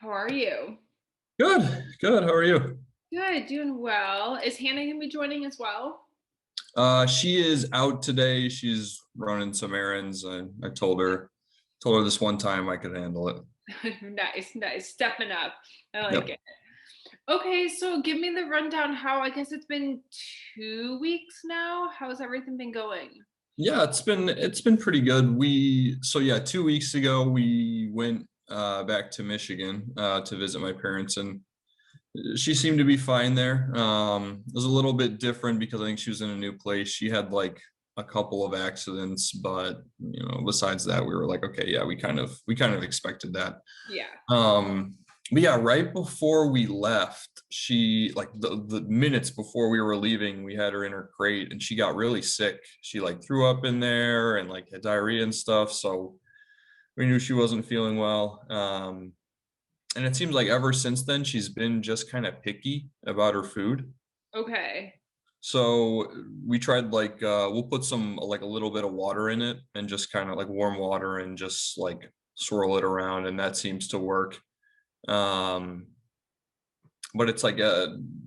How are you? Good, good. How are you? Good, doing well. Is Hannah gonna be joining as well? She is out today. She's running some errands. I told her this one time I could handle it. Nice, nice. Stepping up. I like Yep. it. Okay, so give me the rundown how I guess it's been 2 weeks now. How's everything been going? Yeah, it's been pretty good. Yeah, 2 weeks ago we went back to Michigan to visit my parents, and she seemed to be fine there. It was a little bit different because I think she was in a new place. She had like a couple of accidents, but besides that, we were like, okay, yeah, we kind of expected that. Yeah. Um, but yeah, right before we left, she like the minutes before we were leaving, we had her in her crate and she got really sick. She like threw up in there and like had diarrhea and stuff. So we knew she wasn't feeling well. And it seems like ever since then, she's been just kind of picky about her food. Okay. So we tried like we'll put some like a little bit of water in it and just kind of like warm water and just like swirl it around, and that seems to work. Um, but it's like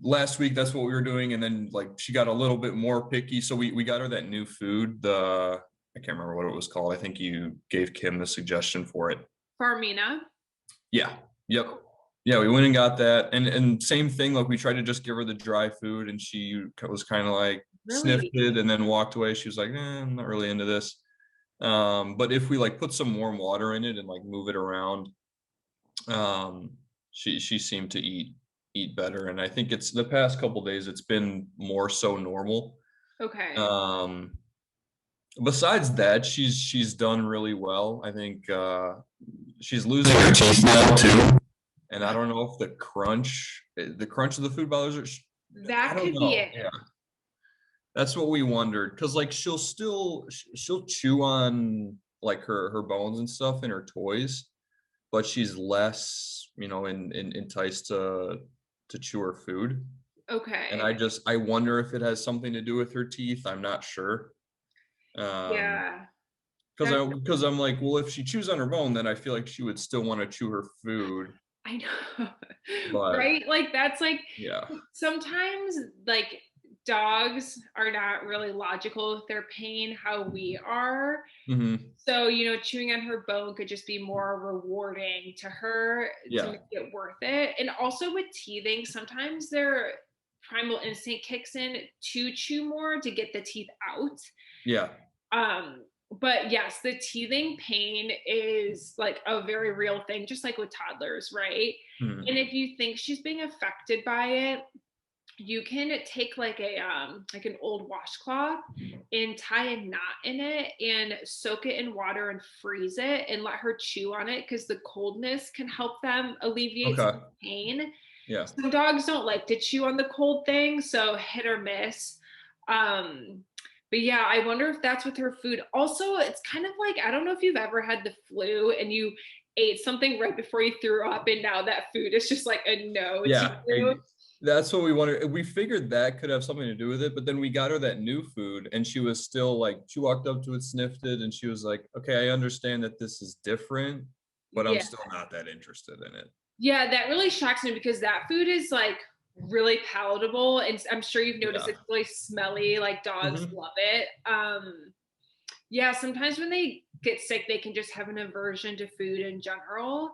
last week that's what we were doing, and then like she got a little bit more picky, so we got her that new food. The I can't remember what it was called. I think you gave Kim the suggestion for it. Farmina. Yeah. Yep. Yeah, we went and got that, and same thing. Like we tried to just give her the dry food, and she was kind of like sniffed Really? it and then walked away. She was like, I'm not really into this. But if we like put some warm water in it and like move it around, um, she seemed to eat better. And I think it's the past couple days it's been more so normal. Okay. Um, Besides that, she's done really well. I think she's losing her teeth now too. And I don't know if the crunch of the food bothers her. I That don't could be know. it. Yeah, that's what we wondered. Cause like she'll chew on like her bones and stuff in her toys, but she's less, enticed to chew her food. And Okay. I wonder if it has something to do with her teeth. I'm not sure. Um, Yeah. because That's because I'm like, well, if she chews on her bone, then I feel like she would still want to chew her food. I know. But Right? Like that's like yeah. sometimes like dogs are not really logical with their pain how we are. Hmm. So, chewing on her bone could just be more rewarding to her to Yeah. make it worth it. And also with teething, sometimes their primal instinct kicks in to chew more to get the teeth out. Yeah. But yes, the teething pain is like a very real thing, just like with toddlers, right? And Mhm. if you think she's being affected by it, you can take like an old washcloth and tie a knot in it and soak it in water and freeze it and let her chew on it because the coldness can help them alleviate Okay. some pain. Yeah. Some dogs don't like to chew on the cold thing, so hit or miss. um but yeah, I wonder if that's with her food. Also, it's kind of like, I don't know if you've ever had the flu and you ate something right before you threw up and now that food is just like a no to Yeah. you. That's what we wanted. We figured that could have something to do with it, but then we got her that new food and she was still like, she walked up to it, sniffed it, and she was like, okay, I understand that this is different, but I'm Yeah. still not that interested in it. Yeah, that really shocks me because that food is like really palatable, and I'm sure you've noticed Yeah. it's really smelly, like dogs Hmm. love it. Yeah, sometimes when they get sick, they can just have an aversion to food in general.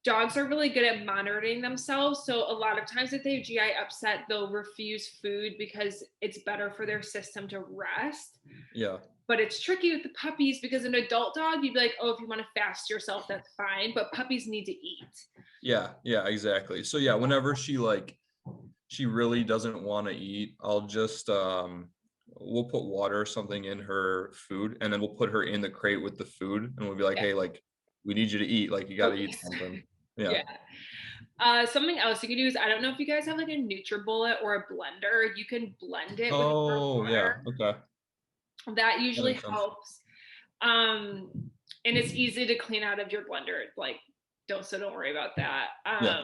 Dogs are really good at monitoring themselves, so a lot of times if they have GI upset, they'll refuse food because it's better for their system to rest. Yeah. But it's tricky with the puppies because an adult dog, you'd be like, oh, if you want to fast yourself, that's fine. But puppies need to eat. Yeah. Yeah. Exactly. So yeah, whenever she really doesn't want to eat, I'll just we'll put water or something in her food and then we'll put her in the crate with the food and we'll be like, Yeah. hey, like we need you to eat, like you got to eat Focus. something. Yeah. Yeah. Something else you could do is, I don't know if you guys have like a NutriBullet or a blender. You can blend it with warm Oh, water. yeah. Okay. That That usually makes sense. helps. And it's easy to clean out of your blender. Like, don't worry about that. Yeah.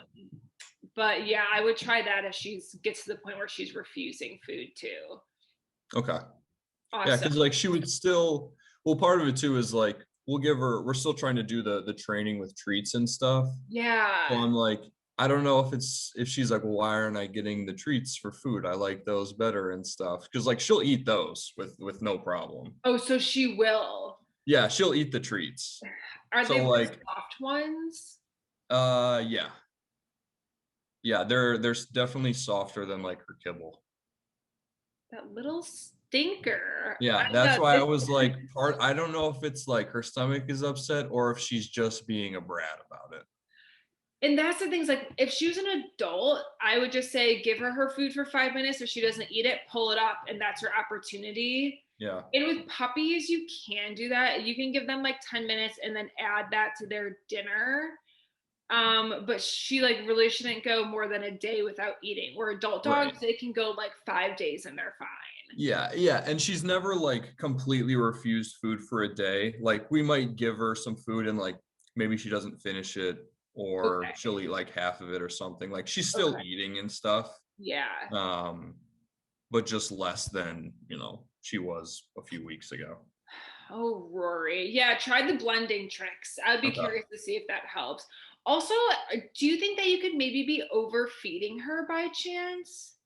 But yeah, I would try that if she's gets to the point where she's refusing food too. Okay. Yeah, Awesome. because like she would still, well, part of it too is like we're still trying to do the training with treats and stuff. So Yeah. I'm like, I don't know if she's like, well, why aren't I getting the treats for food? I like those better and stuff. Cause like she'll eat those with no problem. Oh, so she will. Yeah, she'll eat the treats. Are they So the like, soft ones? yeah. Yeah, they're definitely softer than like her kibble. That little stinker. Yeah, I that's thought why I this, was like I don't know if it's like her stomach is upset or if she's just being a brat about it. and that's the things like if she was an adult, I would just say give her her food for 5 minutes. If she doesn't eat it, pull it up, and that's her opportunity. Yeah. And with puppies, you can do that. You can give them like 10 minutes and then add that to their dinner. But she like really shouldn't go more than a day without eating. Where adult dogs, Right. they can go like 5 days and they're fine. Yeah, yeah, and she's never like completely refused food for a day. Like we might give her some food and like maybe she doesn't finish it or Okay. she'll eat like half of it or something. Like she's still Okay. eating and stuff. Yeah. Um, but just less than, she was a few weeks ago. Oh, Rory. Yeah, try the blending tricks. I'd be Okay. curious to see if that helps. Also, do you think that you could maybe be overfeeding her by chance?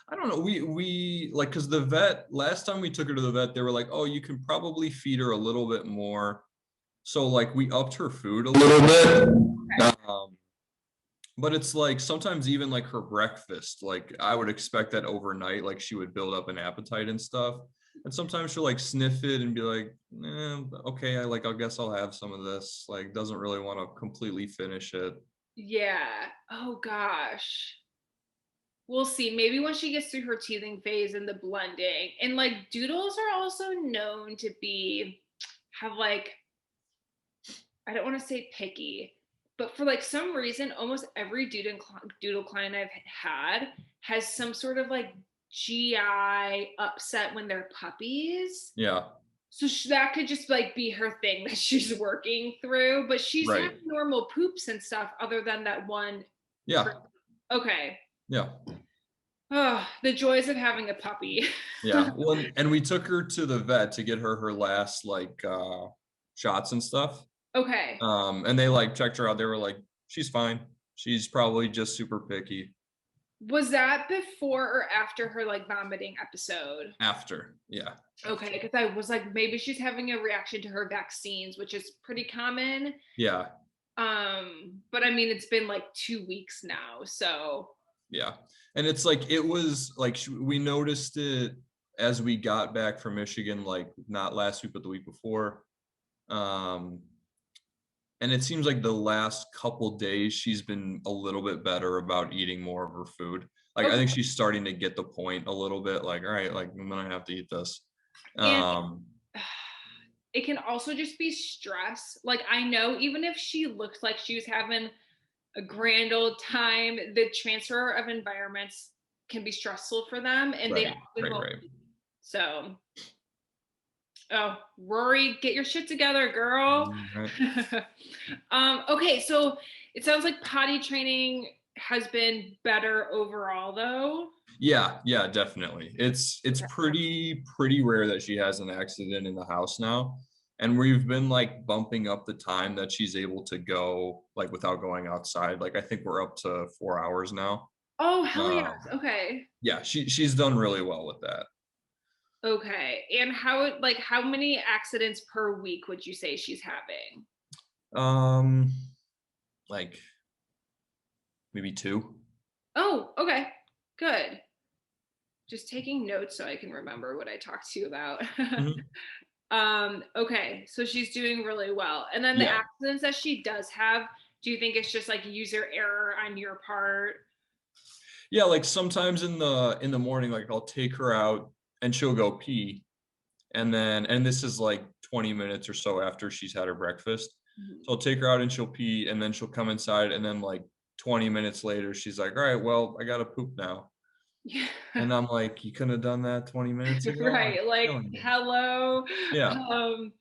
I don't know. We like because the vet last time we took her to the vet, they were like, "Oh, you can probably feed her a little bit more." So like we upped her food a little bit. But it's like sometimes even like her breakfast, like I would expect that overnight, like she would build up an appetite and stuff. And sometimes she'll like sniff it and be like, okay, I guess I'll have some of this. Like doesn't really want to completely finish it. Yeah. Oh gosh. We'll see. Maybe when she gets through her teething phase and the blending. And like doodles are also known to be have like I don't want to say picky, but for like some reason, almost every doodle client I've had has some sort of like GI upset when they're puppies. Yeah. So that could just like be her thing that she's working through, but she's Right. having normal poops and stuff other than that one trip. Yeah. Okay. Yeah. Oh, the joys of having a puppy. Yeah. Well, and we took her to the vet to get her last like shots and stuff. Okay. And they like checked her out. They were like, she's fine. She's probably just super picky. Was that before or after her like vomiting episode? After. Yeah. Okay, because I was like, maybe she's having a reaction to her vaccines, which is pretty common. Yeah. But I mean, it's been like 2 weeks now, so Yeah. And it's like it was like we noticed it as we got back from Michigan, like not last week, but the week before. Um, and it seems like the last couple days she's been a little bit better about eating more of her food. Like I okay. think she's starting to get the point a little bit, like, all right, like I'm gonna have to eat this. And Um, it can also just be stress. Like I know even if she looked like she was having a grand old time, the transfer of environments can be stressful for them and they right, often right, won't. right. So oh, Rory, get your shit together, girl. Right. Okay, so it sounds like potty training has been better overall, though. Yeah, yeah, definitely. It's Okay. pretty rare that she has an accident in the house now. And we've been like bumping up the time that she's able to go like without going outside. Like I think we're up to 4 hours now. Oh, hell yes. Um, Okay. yeah, she's done really well with that. Okay. And how many accidents per week would you say she's having? Um, like maybe two. Oh, okay. Good. Just taking notes so I can remember what I talked to you about. Mhm. Okay. So she's doing really well. And then the Yeah. accidents that she does have, do you think it's just like user error on your part? Yeah, like sometimes in the morning, like I'll take her out and she'll go pee. And this is like 20 minutes or so after she's had her breakfast. Mhm. So I'll take her out and she'll pee and then she'll come inside and then like 20 minutes later she's like, all right, well, I gotta poop now. Yeah. And I'm like, you couldn't have done that 20 minutes ago? Like, Right, like killing me. hello. Yeah. um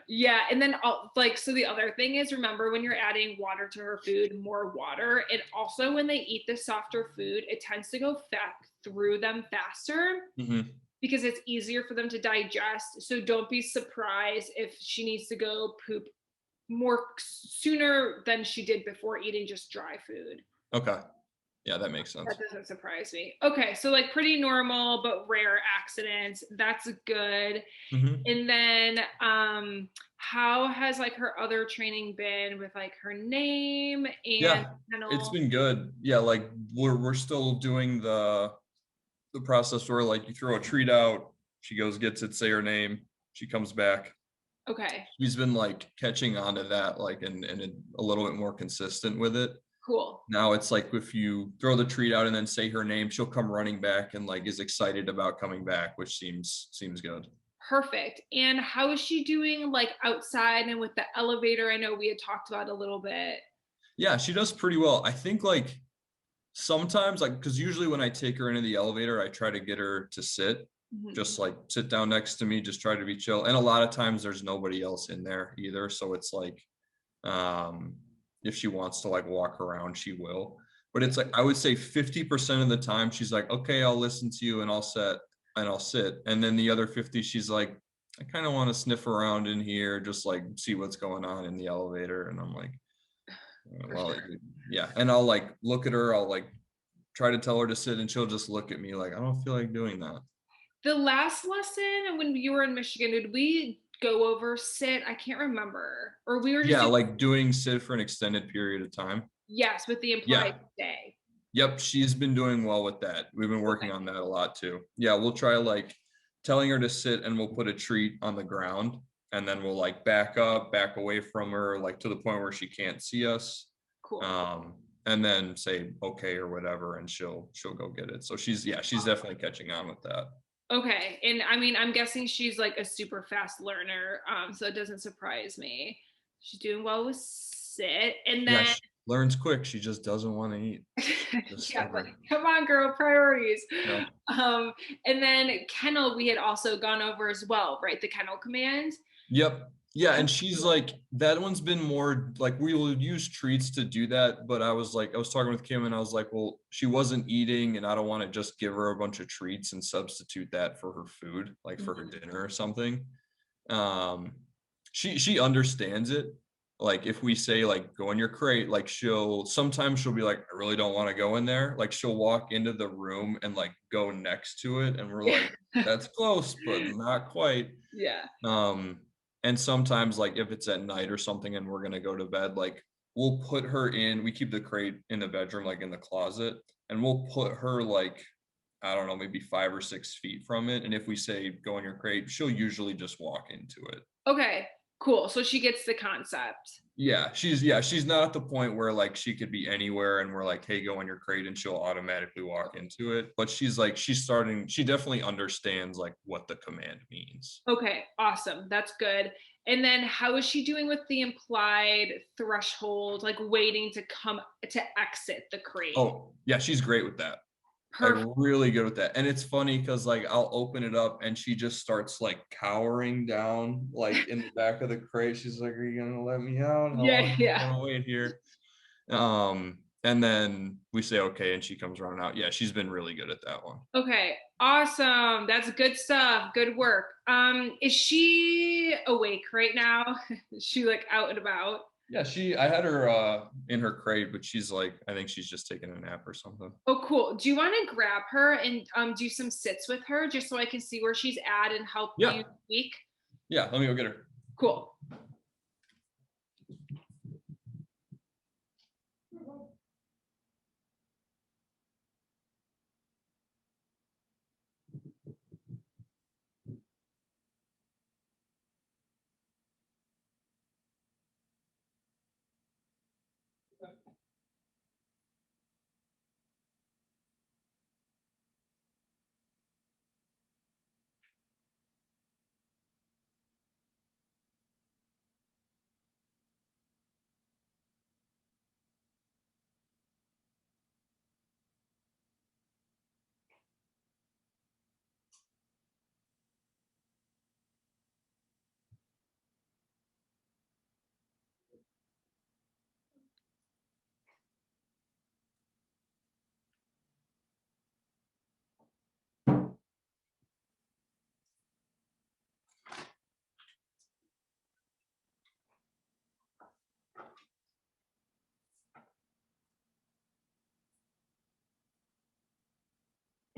yeah, and then like so the other thing is remember when you're adding water to her food, more water, and also when they eat the softer food it tends to go fat through them faster. Hmm. because it's easier for them to digest. So don't be surprised if she needs to go poop more sooner than she did before eating just dry food. Okay. Yeah, that makes That sense. doesn't surprise me. Okay, so like pretty normal but rare accidents. That's good. Mhm. And then how has like her other training been with like her name and Yeah, it's kennel? been good. Yeah, like we're still doing the process where like you throw a treat out, she goes, gets it, say her name, she comes back. Okay, She's been like catching on to that, like and a little bit more consistent with it. cool. Now it's like if you throw the treat out and then say her name, she'll come running back and like is excited about coming back, which seems good. Perfect. And how is she doing like outside and with the elevator? I know we had talked about a little bit. Yeah, she does pretty well. I think like sometimes like because usually when I take her into the elevator, I try to get her to sit, Mhm. just like sit down next to me, just try to be chill. And a lot of times there's nobody else in there either. So it's like um if she wants to like walk around, she will. But Yeah. it's like I would say 50% of the time she's like, okay, I'll listen to you and I'll sit. And then the other 50, she's like, I kind of want to sniff around in here, just like see what's going on in the elevator. And I'm like, For well, sure. yeah. And I'll like look at her, I'll like try to tell her to sit and she'll just look at me like, I don't feel like doing that. The last lesson when you were in Michigan, did we go over sit? I can't remember. Or we were just Yeah, doing like doing sit for an extended period of time. yes with the Yeah. implied stay. Yep, she's been doing well with that. We've been working Okay, on that a lot too. Yeah, we'll try like telling her to sit and we'll put a treat on the ground and then we'll like back up, back away from her, like to the point where she can't see us. cool. Um, and then say okay or whatever and she'll go get it. So she's definitely catching on with that. Okay. And I mean, I'm guessing she's like a super fast learner. So it doesn't surprise me. She's doing well with sit. And Yeah, then she learns quick. She just doesn't want to eat. Just yeah, like stubborn. come on, girl, priorities. Yeah. Um, and then kennel we had also gone over as well, right? The kennel command. Yep. Yeah, and she's like that one's been more like we will use treats to do that, but I was talking with Kim and I was like, well, she wasn't eating and I don't want to just give her a bunch of treats and substitute that for her food, like for her Mhm. dinner or something. Um she understands it. Like if we say like go in your crate, like she'll be like, I really don't want to go in there. Like she'll walk into the room and like go next to it and we're Yeah. like, that's close, but not quite. Yeah. Um, and sometimes like if it's at night or something and we're gonna go to bed, like we'll put her in, we keep the crate in the bedroom, like in the closet, and we'll put her like, I don't know, maybe 5 or 6 feet from it. And if we say go in your crate, she'll usually just walk into it. Okay. Cool. So she gets the concept. Yeah, she's not at the point where like she could be anywhere and we're like, hey, go in your crate and she'll automatically walk into it. But she definitely understands like what the command means. Okay, awesome. That's good. And then how is she doing with the implied threshold, like waiting to come to exit the crate? Oh, yeah, she's great with that. Like Perfect. really good with that. And it's funny because like I'll open it up and she just starts like cowering down like in the back of the crate. She's like, are you gonna let me out? How long Yeah, am I yeah. gonna wait here? And then we say okay and she comes running out. Yeah, she's been really good at that one. Okay, awesome. That's good stuff. Good work. Is she awake right now? Is she like out and about? Yeah, I had her in her crate, but she's like, I think she's just taking a nap or something. Oh, cool. Do you want to grab her and do some sits with her just so I can see where she's at and help you Yeah, tweak? yeah, let me go get her. Cool.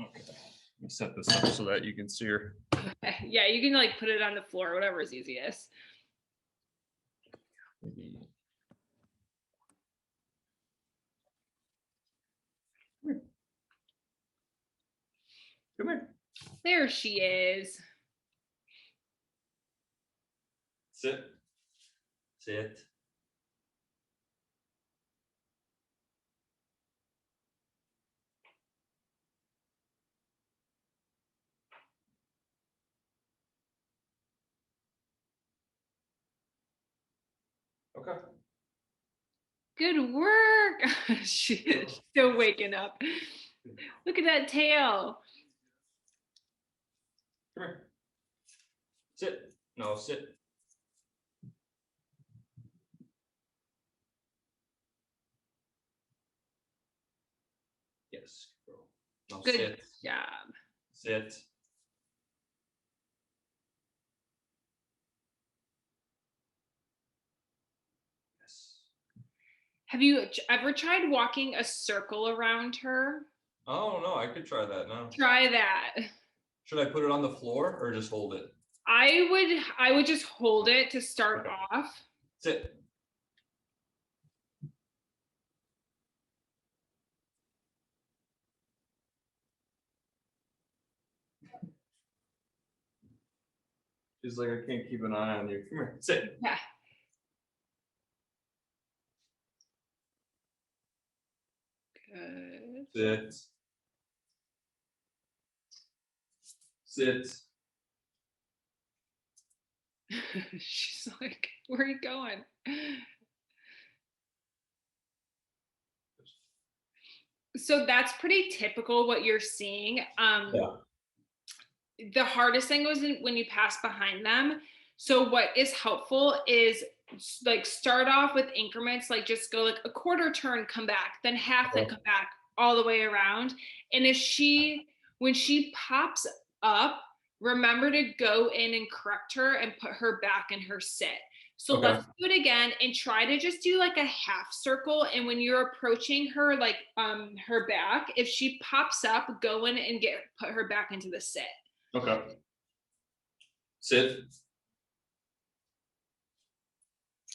Okay. Let me set this up so that you can see her. Okay. Yeah, you can like put it on the floor, whatever is easiest. Come here. There she is. Sit. Sit. Okay. Good work. She's still waking up. Look at that tail. Come here. Sit. No, sit. Yes, girl. No, Good sit. job. Sit. Yes. Have you ever tried walking a circle around her? Oh no, I could try that now. Try that. Should I put it on the floor or just hold it? I would just hold it to start Okay. off. Sit. She's like, I can't keep an eye on you. Come here. Sit. Yeah. Good. Sit. Sit. She's like, where are you going? So that's pretty typical what you're seeing. Yeah. The hardest thing was when you pass behind them. So what is helpful is like start off with increments, like just go like a quarter turn, come back, then half, then come back all the way around. And when she pops up, remember to go in and correct her and put her back in her sit. So let's do it again and try to just do like a half circle. And when you're approaching her, like her back, if she pops up, go in and put her back into the sit. Okay. Sit.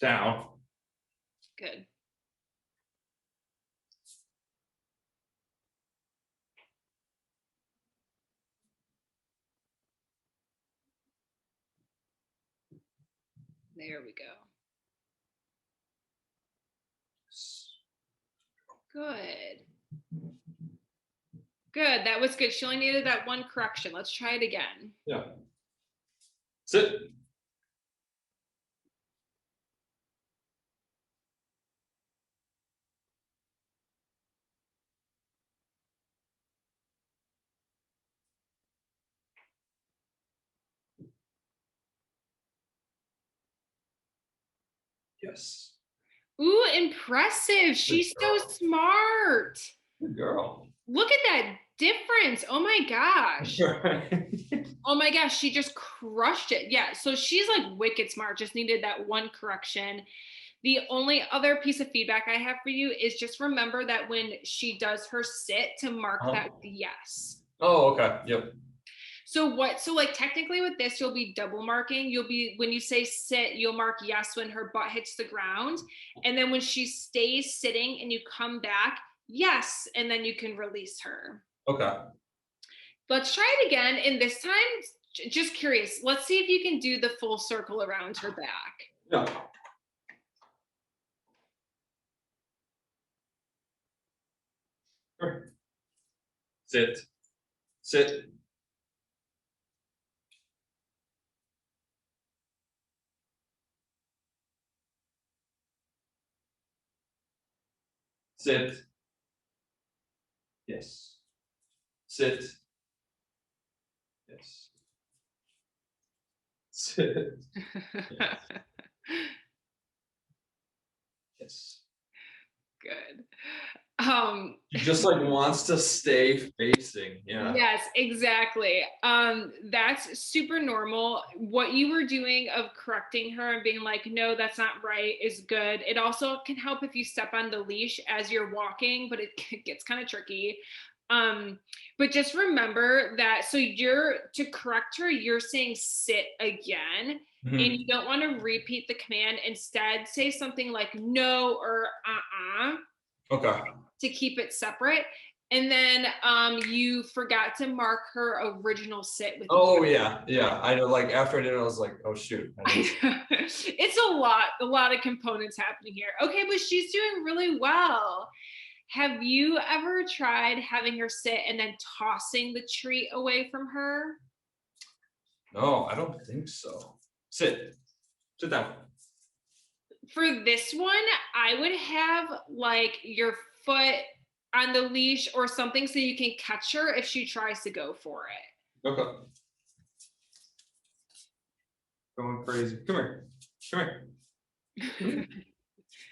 Down. Good. There we go. Good. Good. That was good. She only needed that one correction. Let's try it again. Yeah. Sit. Yes. Ooh, impressive. She's so smart. Good girl. Look at that difference. Oh my gosh. Oh my gosh, she just crushed it. Yeah, so she's like wicked smart, just needed that one correction. The only other piece of feedback I have for you is just remember that when she does her sit to mark that yes. Oh, okay. Yep. So like technically with this, you'll be double marking. You'll be, when you say sit, you'll mark yes when her butt hits the ground. And then when she stays sitting and you come back, yes. And then you can release her. Okay. Let's try it again. And this time, just curious, let's see if you can do the full circle around her back. Yeah. Sit. Sit. Sit. Yes. Sit. Yes. Sit. Yes. Yes. Good. She just like wants to stay facing. Yeah. Yes, exactly. That's super normal. What you were doing of correcting her and being like, no, that's not right is good. It also can help if you step on the leash as you're walking, but it gets kind of tricky. But just remember that, so you're, to correct her, you're saying sit again, and Mhm. you don't want to repeat the command. Instead, say something like no or Okay. to keep it separate. And then you forgot to mark her original sit with Oh yeah, yeah. I know. Like after I did it, I was like, oh shoot. it's a lot of components happening here. Okay, but she's doing really well. Have you ever tried having her sit and then tossing the treat away from her? No, I don't think so. Sit. Sit down. For this one, I would have like your foot on the leash or something so you can catch her if she tries to go for it. Okay. Going crazy. Come here. Come here. Come here.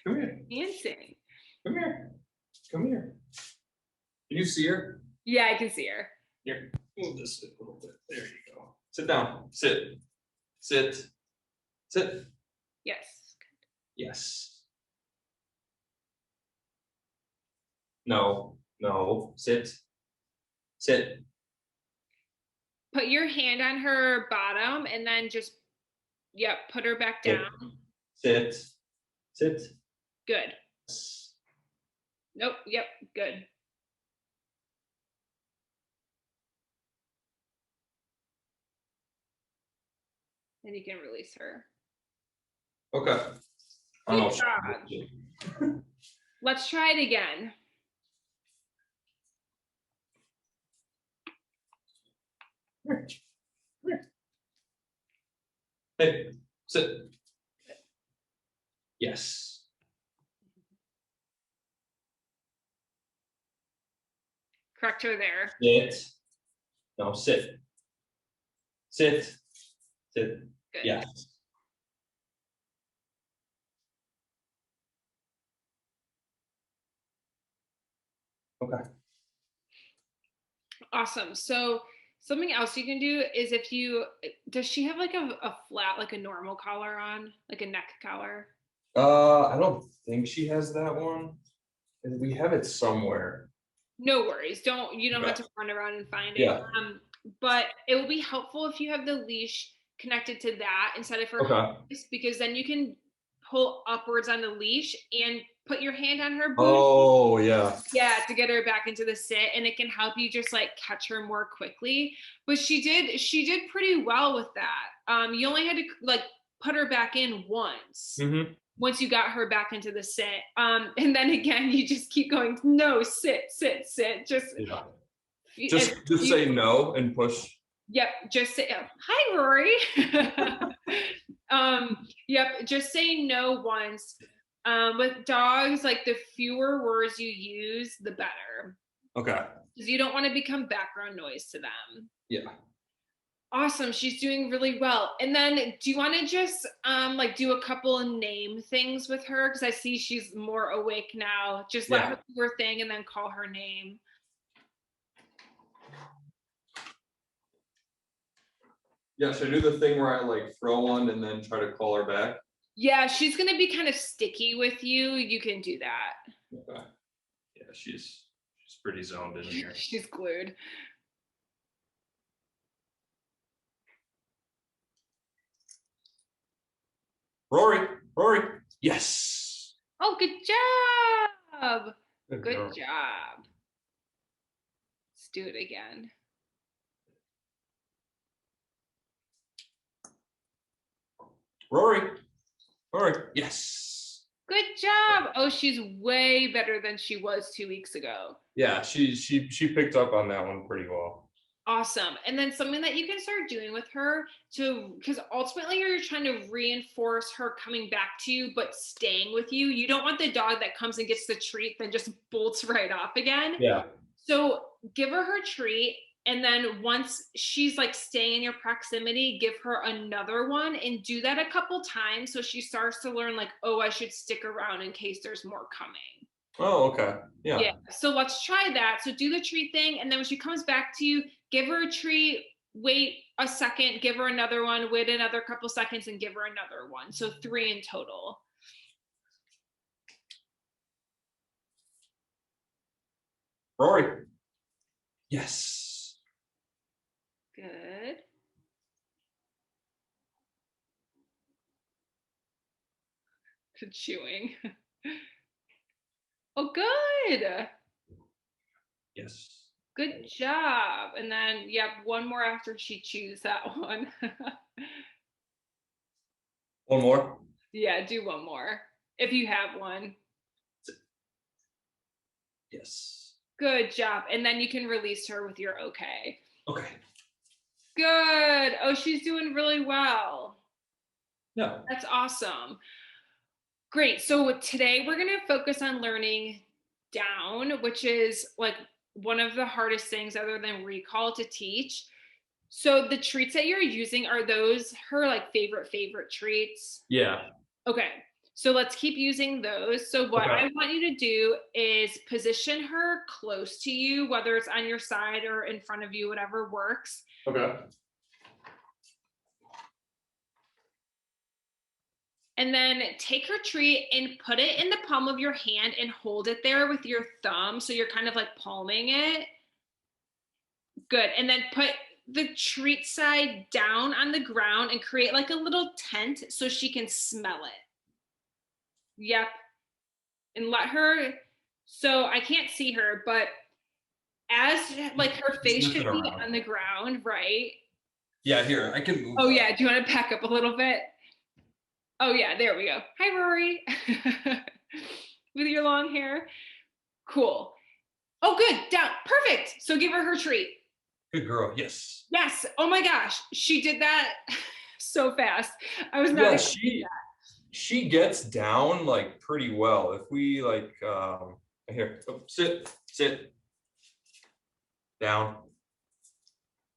Come here. Dancing. Come here. Come here. Can you see her? Yeah, I can see her. Here. Move this a little bit. There you go. Sit down. Sit. Sit. Sit. Yes. Yes. No. No. Sit. Sit. Put your hand on her bottom and then just, yep, put her back down. Sit. Sit. Sit. Good. Nope. Yep. Good. And you can release her. Okay. Good job. Let's try it again. Hey, sit. Yes. Correct her there. Sit. No, sit. Sit. Sit. Good. Yes. Okay. Awesome. So something else you can do is, if you, does she have like a flat, like a normal collar on, like a neck collar? I don't think she has that one. We have it somewhere. No worries. You don't have Okay. to run around and find it. Yeah. But it will be helpful if you have the leash connected to that instead of her Okay. harness, because then you can pull upwards on the leash and put your hand on her booty. Oh yeah. Yeah, to get her back into the sit, and it can help you just like catch her more quickly. But she did pretty well with that. You only had to like put her back in once. Mm-hmm. Once you got her back into the sit, and then again you just keep going, no, sit, sit, sit, just Yeah. as Just you, say no and push. yep, just say, hi Rory. Yep, just say no once. With dogs, like the fewer words you use, the better, Okay. because you don't want to become background noise to them. Yeah. Awesome, she's doing really well. And then do you want to just like do a couple of name things with her, because I see she's more awake now. Just let her do her thing and then call her name. Yeah, should I do the thing where I like throw one and then try to call her back? Yeah, she's gonna be kind of sticky with you. You can do that. Okay. Yeah, she's pretty zoned in here. She's glued. Rory, Rory. Yes. Oh, good job. Good girl. job. Let's do it again. Rory, Rory. Yes. Good job. Oh, she's way better than she was 2 weeks ago. Yeah, she picked up on that one pretty well. Awesome. And then something that you can start doing with her, to, because ultimately you're trying to reinforce her coming back to you but staying with you. You don't want the dog that comes and gets the treat then just bolts right off again. Yeah. So give her treat, and then once she's like staying in your proximity, give her another one, and do that a couple times so she starts to learn like, oh, I should stick around in case there's more coming. Oh, okay. Yeah. Yeah. So let's try that. So do the treat thing, and then when she comes back to you, give her a treat, wait a second, give her another one, wait another couple seconds, and give her another one. So 3 in total. Rory. Yes. Good. Good chewing. Oh, good. Yes. Good job. And then, yep, one more after she chews that one. One more. Yeah, do one more if you have one. Yes. Good job. And then you can release her with your okay. Okay. Good. Oh, she's doing really well. Yeah. That's awesome. Great. So today we're going to focus on learning down, which is like one of the hardest things other than recall to teach. So the treats that you're using, are those her like favorite treats? Yeah. Okay. So let's keep using those. So what Okay. I want you to do is position her close to you, whether it's on your side or in front of you, whatever works. Okay. And then take her treat and put it in the palm of your hand and hold it there with your thumb. So you're kind of like palming it. Good. And then put the treat side down on the ground and create like a little tent so she can smell it. Yep. And let her, so I can't see her, but as like her face Sniff it should be around. on the ground, right? Yeah, here, I can move. Oh, yeah. Do you want to pack up a little bit? Oh, yeah. There we go. Hi, Rory. With your long hair. Cool. Oh, good. Down. Perfect. So give her treat. Good girl. Yes. Yes. Oh my gosh. She did that so fast. I was not Yeah, expecting that. she gets down like pretty well. If we like here, sit down.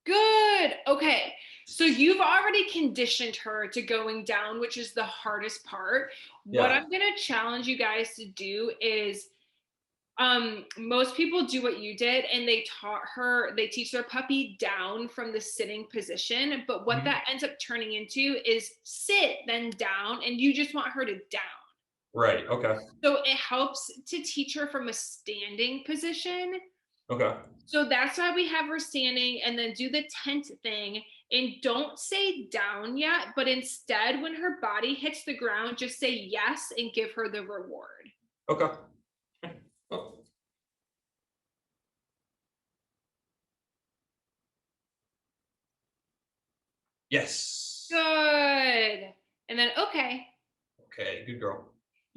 Good. Okay. So you've already conditioned her to going down, which is the hardest part. What Yeah. I'm going to challenge you guys to do is most people do what you did and they teach their puppy down from the sitting position, but what that ends up turning into is sit then down, and you just want her to down. Right. Okay. So it helps to teach her from a standing position. Okay. So that's why we have her standing, and then do the tent thing and don't say down yet, but instead when her body hits the ground, just say yes and give her the reward. Okay. Oh. Yes. Good. And then, okay. Okay, good girl.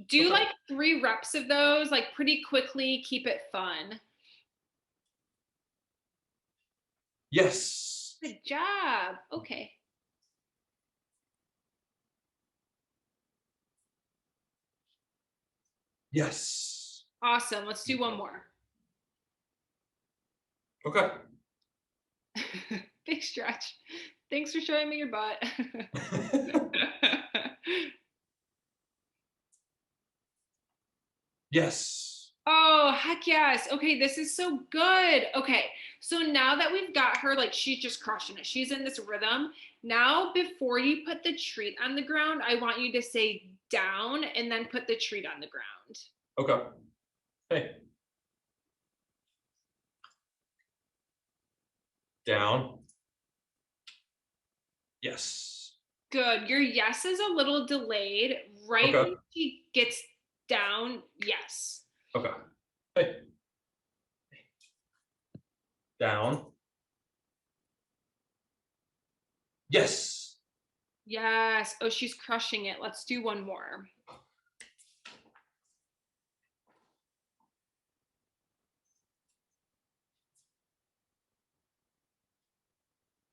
Do Okay. like 3 reps of those, like pretty quickly, keep it fun. Yes. Good job. Okay. Yes. Awesome. Let's do one more. Okay. Big stretch. Thanks for showing me your butt. Yes. Oh, heck yes. Okay, this is so good. Okay, so now that we've got her, like she's just crushing it, she's in this rhythm. Now, before you put the treat on the ground, I want you to say down and then put the treat on the ground. Okay. Hey. Down. Yes. Good. Your yes is a little delayed. Right Okay. when she gets down, yes. Okay. Hey. Down. Yes. Yes. Oh, she's crushing it. Let's do one more.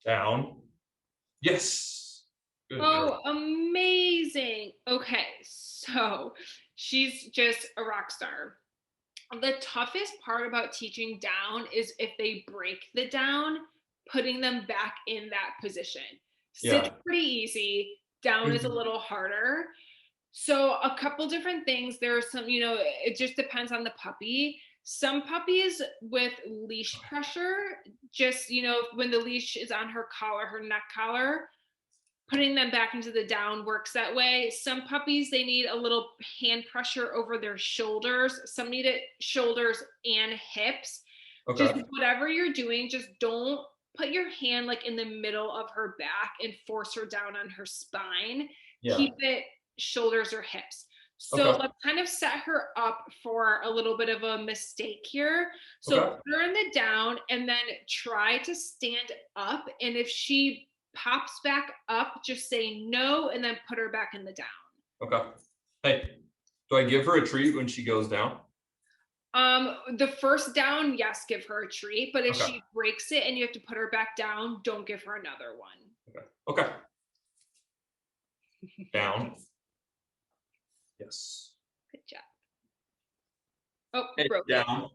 Down. Yes. Good girl. Oh, amazing. Okay, so she's just a rock star. The toughest part about teaching down is if they break the down, putting them back in that position. Sit's Yeah. pretty easy, down is a little harder. So a couple different things. There are some, it just depends on the puppy. Some puppies with leash pressure, just, when the leash is on her collar, her neck collar, putting them back into the down works that way. Some puppies, they need a little hand pressure over their shoulders. Some need it shoulders and hips. Okay. Just whatever you're doing, just don't put your hand like in the middle of her back and force her down on her spine. Yeah. Keep it shoulders or hips. So Okay. let's kind of set her up for a little bit of a mistake here. So Okay. put her in the down and then try to stand up. And if she pops back up, just say no and then put her back in the down. Okay. Hey, do I give her a treat when she goes down? The first down, yes, give her a treat. But if Okay. she breaks it and you have to put her back down, don't give her another one. Okay. Okay. Down. Yes. Good job. Oh, Hey, broke it. down.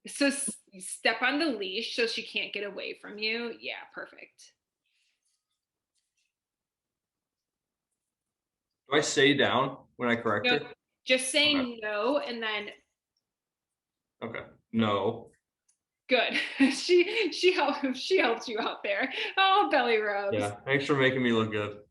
So step on the leash so she can't get away from you. Yeah, perfect. Do I say down when I correct No, her? just say Okay. no and then Okay. No. good. She helped you out there. Oh, belly rubs. Yeah. Thanks for making me look good.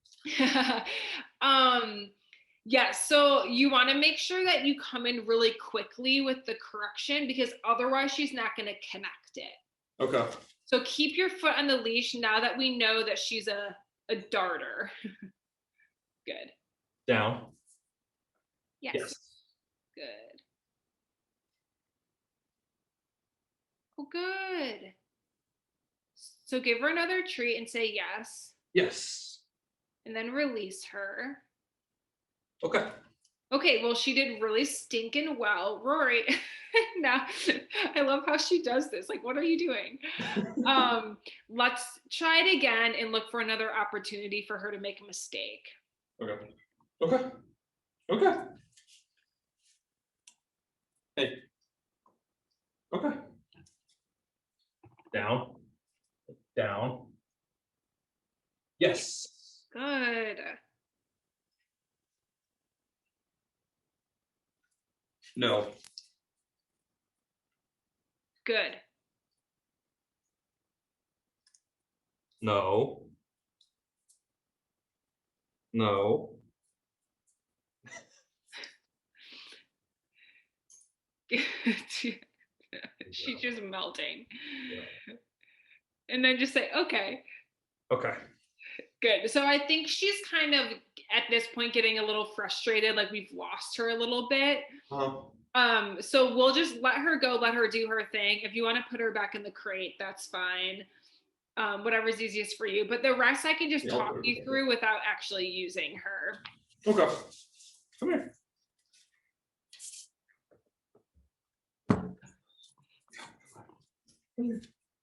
Yeah, so you want to make sure that you come in really quickly with the correction because otherwise she's not going to connect it. Okay. So keep your foot on the leash now that we know that she's a darter. Good. Down. Yes. Yes. Good. Oh, good. So give her another treat and say yes. Yes. And then release her. Okay. Okay, well, she did really stinking well. Rory, now I love how she does this. Like, what are you doing? Let's try it again and look for another opportunity for her to make a mistake. Okay. Okay. Okay. Hey. Okay. Down. Down. Yes. Good. No. Good. No. No. She's just melting. Yeah. And then just say, okay. Okay. Good. So I think she's kind of at this point getting a little frustrated, like we've lost her a little bit. So we'll just let her go, let her do her thing. If you want to put her back in the crate, that's fine. Whatever's easiest for you. But the rest I can just talk you through without actually using her. Okay. Come here.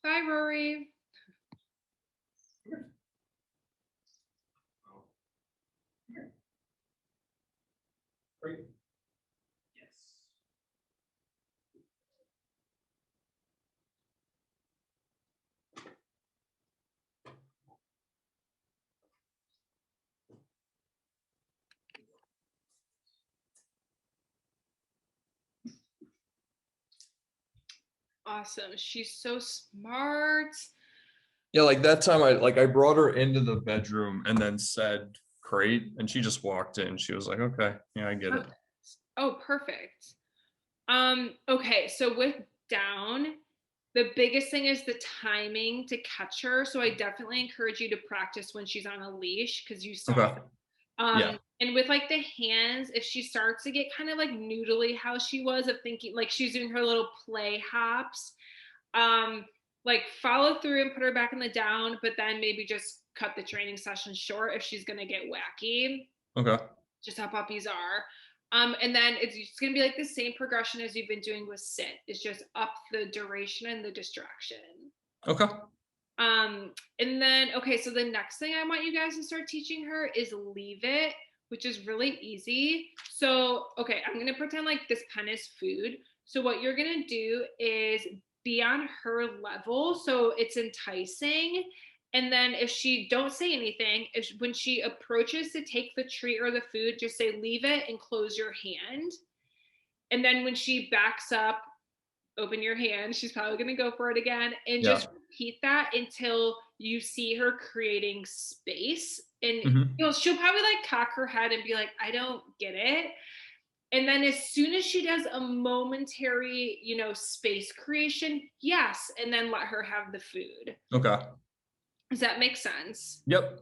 Bye, Rory. Great. Yes. Awesome. She's so smart. Yeah, like that time I brought her into the bedroom and then said crate and she just walked in. She was like, okay, yeah, I get it. Oh, perfect. Okay, so with down, the biggest thing is the timing to catch her. So I definitely encourage you to practice when she's on a leash because you saw Okay. Yeah. And with like the hands, if she starts to get kind of like noodly how she was of thinking like she's doing her little play hops, like follow through and put her back in the down, but then maybe just cut the training session short if she's gonna get wacky. Okay. Just how puppies are. And then it's just gonna be like the same progression as you've been doing with sit. It's just up the duration and the distraction. Okay. And then okay, so the next thing I want you guys to start teaching her is leave it, which is really easy. So okay, I'm gonna pretend like this pen is food. So what you're gonna do is be on her level so it's enticing. And then if she don't say anything, when she approaches to take the treat or the food, just say leave it and close your hand. And then when she backs up, open your hand. She's probably going to go for it again and just repeat that until you see her creating space. And she'll probably like cock her head and be like, I don't get it. And then as soon as she does a momentary, space creation, yes, and then let her have the food. Okay. Does that make sense? Yep.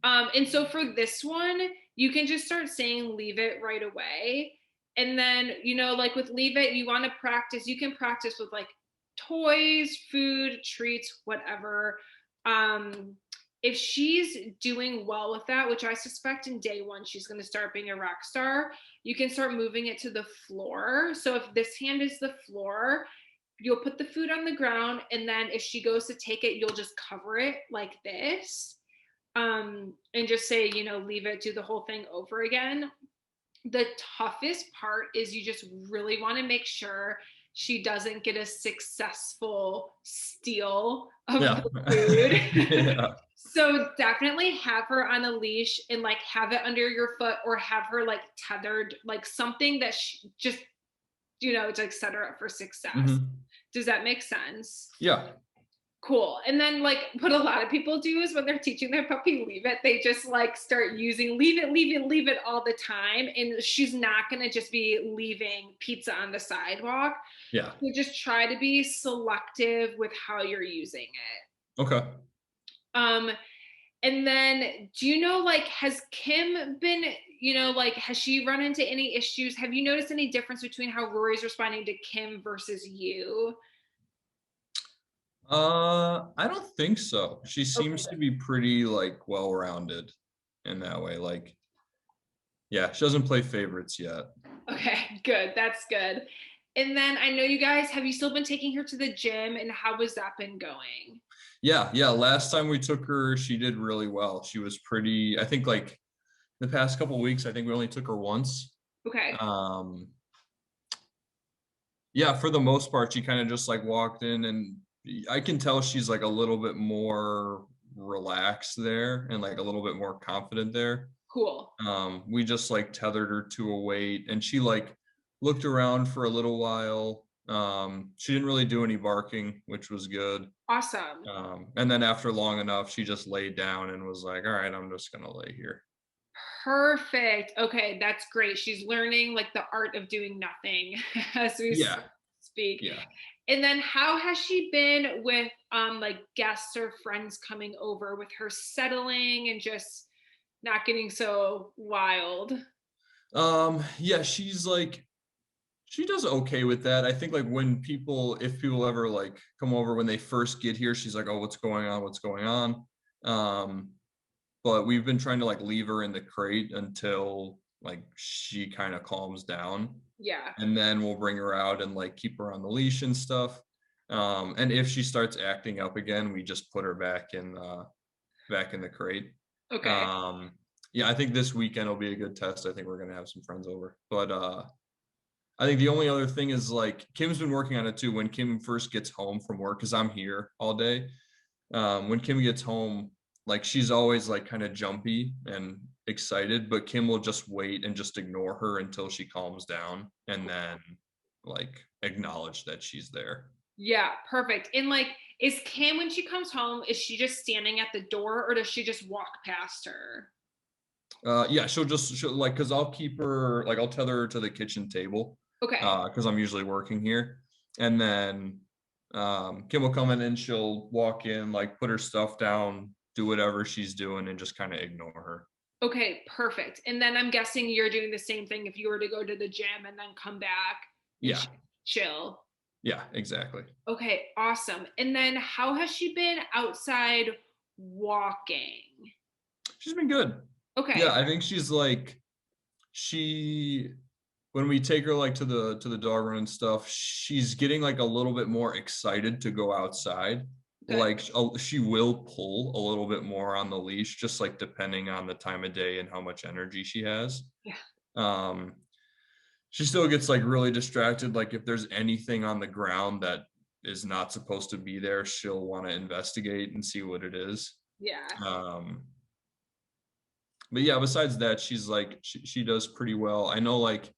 And so for this one, you can just start saying leave it right away. And then, like with leave it, you want to practice, you can practice with like toys, food, treats, whatever. If she's doing well with that, which I suspect in day one, she's going to start being a rock star, you can start moving it to the floor. So if this hand is the floor, you'll put the food on the ground. And then if she goes to take it, you'll just cover it like this. And just say, leave it, do the whole thing over again. The toughest part is you just really want to make sure she doesn't get a successful steal of Yeah. the food. Yeah. So definitely have her on a leash and like have it under your foot or have her like tethered, like something that she just, to like set her up for success. Mhm. Does that make sense? Yeah. Cool. And then like what a lot of people do is when they're teaching their puppy leave it, they just like start using leave it, leave it, leave it all the time. And she's not going to just be leaving pizza on the sidewalk. Yeah. So just try to be selective with how you're using it. Okay. And then do you know, like, has Kim been, like, has she run into any issues? Have you noticed any difference between how Rory's responding to Kim versus you? I don't think so. She Okay. seems to be pretty like well-rounded in that way. Like, yeah, she doesn't play favorites yet. Okay, good. That's good. And then I know you guys, have you still been taking her to the gym and how has that been going? Yeah, yeah. Last time we took her, she did really well. She was pretty, I think like the past couple of weeks, I think we only took her once. Okay. Yeah, for the most part, she kind of just like walked in and I can tell she's like a little bit more relaxed there and like a little bit more confident there. Cool. We just like tethered her to a weight and she like looked around for a little while. She didn't really do any barking, which was good. Awesome. And then after long enough, she just laid down and was like, all right, I'm just gonna lay here. Perfect. Okay, that's great. She's learning like the art of doing nothing as we Yeah. speak. Yeah. And then how has she been with like guests or friends coming over with her settling and just not getting so wild? Yeah, she does okay with that. I think like if people ever like come over when they first get here, she's like, oh, what's going on? What's going on? But we've been trying to like leave her in the crate until like she kind of calms down. Yeah. And then we'll bring her out and like keep her on the leash and stuff. And if she starts acting up again, we just put her back in the crate. Okay. Yeah, I think this weekend will be a good test. I think we're gonna have some friends over. But I think the only other thing is like Kim's been working on it too. When Kim first gets home from work, because I'm here all day. When Kim gets home, like she's always like kind of jumpy and excited, but Kim will just wait and just ignore her until she calms down and then like acknowledge that she's there. Yeah, perfect. And like, is Kim, when she comes home, is she just standing at the door or does she just walk past her? Yeah, she'll like, cause I'll keep her, like I'll tether her to the kitchen table, Okay. cause I'm usually working here. And then Kim will come in and she'll walk in, like put her stuff down, do whatever she's doing and just kind of ignore her. Okay, perfect. And then I'm guessing you're doing the same thing if you were to go to the gym and then come back and Yeah. chill. Yeah, exactly. Okay, awesome. And then how has she been outside walking? She's been good. Okay. Yeah, I think she's like she when we take her like to the dog run and stuff, she's getting like a little bit more excited to go outside. Good. Like she will pull a little bit more on the leash, just like depending on the time of day and how much energy she has. Yeah. She still gets like really distracted. Like if there's anything on the ground that is not supposed to be there, she'll want to investigate and see what it is. Yeah. But yeah, besides that, she's like she does pretty well. I know like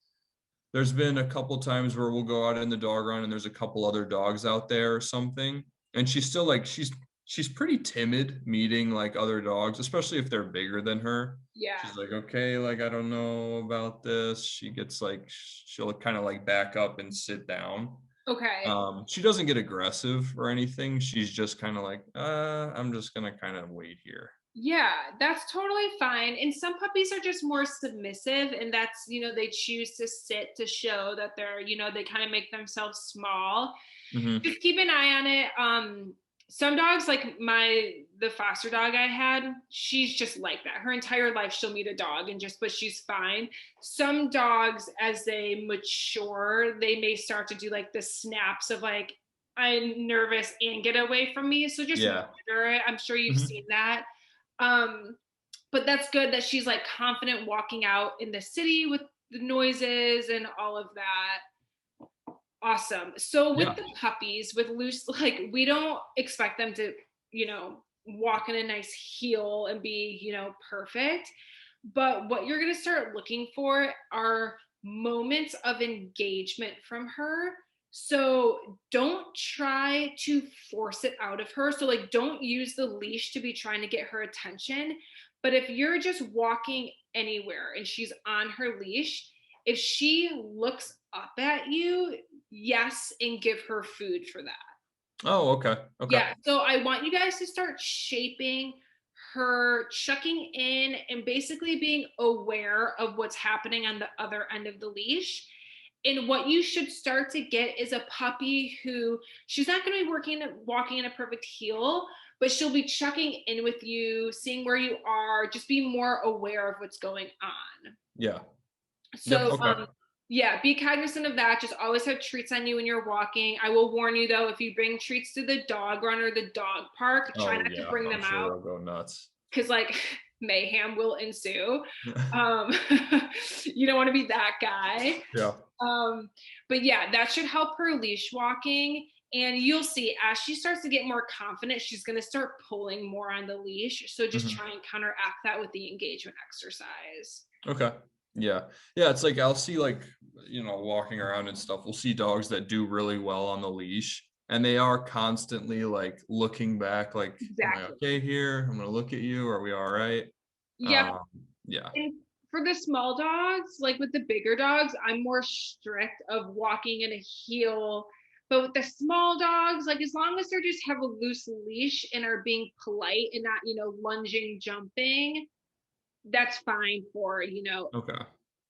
there's been a couple times where we'll go out in the dog run and there's a couple other dogs out there or something, and she's still like she's she's pretty timid meeting like other dogs, especially if they're bigger than her. Yeah. She's like, okay, like I don't know about this. She gets like she'll kind of like back up and sit down. Okay. She doesn't get aggressive or anything. She's just kind of like, I'm just gonna kind of wait here. Yeah, that's totally fine. And some puppies are just more submissive, and that's, they choose to sit to show that they're, they kind of make themselves small. Hmm. Just keep an eye on it. Some dogs, like the foster dog I had, she's just like that. Her entire life she'll meet a dog and just, but she's fine. Some dogs, as they mature, they may start to do like the snaps of like, I'm nervous and get away from me. So just Yeah. monitor it. I'm sure you've Hmm. seen that. um but that's good that she's like confident walking out in the city with the noises and all of that. Awesome. So with Yeah. the puppies, with loose, like we don't expect them to, walk in a nice heel and be, perfect. But what you're going to start looking for are moments of engagement from her. So don't try to force it out of her. So, like, don't use the leash to be trying to get her attention. But if you're just walking anywhere and she's on her leash, if she looks up at you, yes, and give her food for that. Oh, okay. Okay. Yeah. So I want you guys to start shaping her chucking in and basically being aware of what's happening on the other end of the leash. And what you should start to get is a puppy who she's not going to be walking in a perfect heel, but she'll be checking in with you, seeing where you are, just be more aware of what's going on. Yeah. Yep. So, Okay. yeah, be cognizant of that. Just always have treats on you when you're walking. I will warn you though, if you bring treats to the dog run or the dog park, try Oh not to yeah. bring I'm them sure out they'll go nuts. because like mayhem will ensue. Um, you don't want to be that guy. Yeah. Um, but yeah, that should help her leash walking. And you'll see as she starts to get more confident, she's going to start pulling more on the leash. So just Mhm. try and counteract that with the engagement exercise. Okay. Yeah. Yeah, it's like I'll see like, walking around and stuff. We'll see dogs that do really well on the leash and they are constantly like looking back like, am I Exactly. okay here? I'm gonna look at you. Are we all right? Yep. Um, yeah. And for the small dogs, like with the bigger dogs, I'm more strict of walking in a heel. But with the small dogs, like as long as they're just have a loose leash and are being polite and not, lunging, jumping, that's fine for, Okay.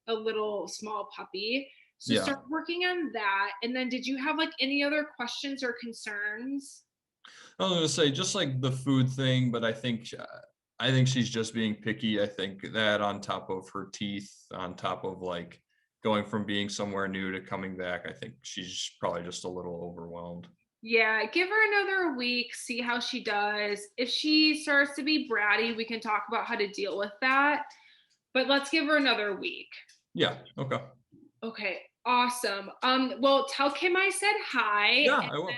a little small puppy. So Yeah. start working on that. And then did you have like any other questions or concerns? I was gonna say just like the food thing, but I think she's just being picky. I think that on top of her teeth, on top of like going from being somewhere new to coming back, I think she's probably just a little overwhelmed. Yeah, give her another week, see how she does. If she starts to be bratty, we can talk about how to deal with that. But let's give her another week. Yeah. Okay. Okay, awesome. Well, tell Kim I said hi. Yeah, And I will. then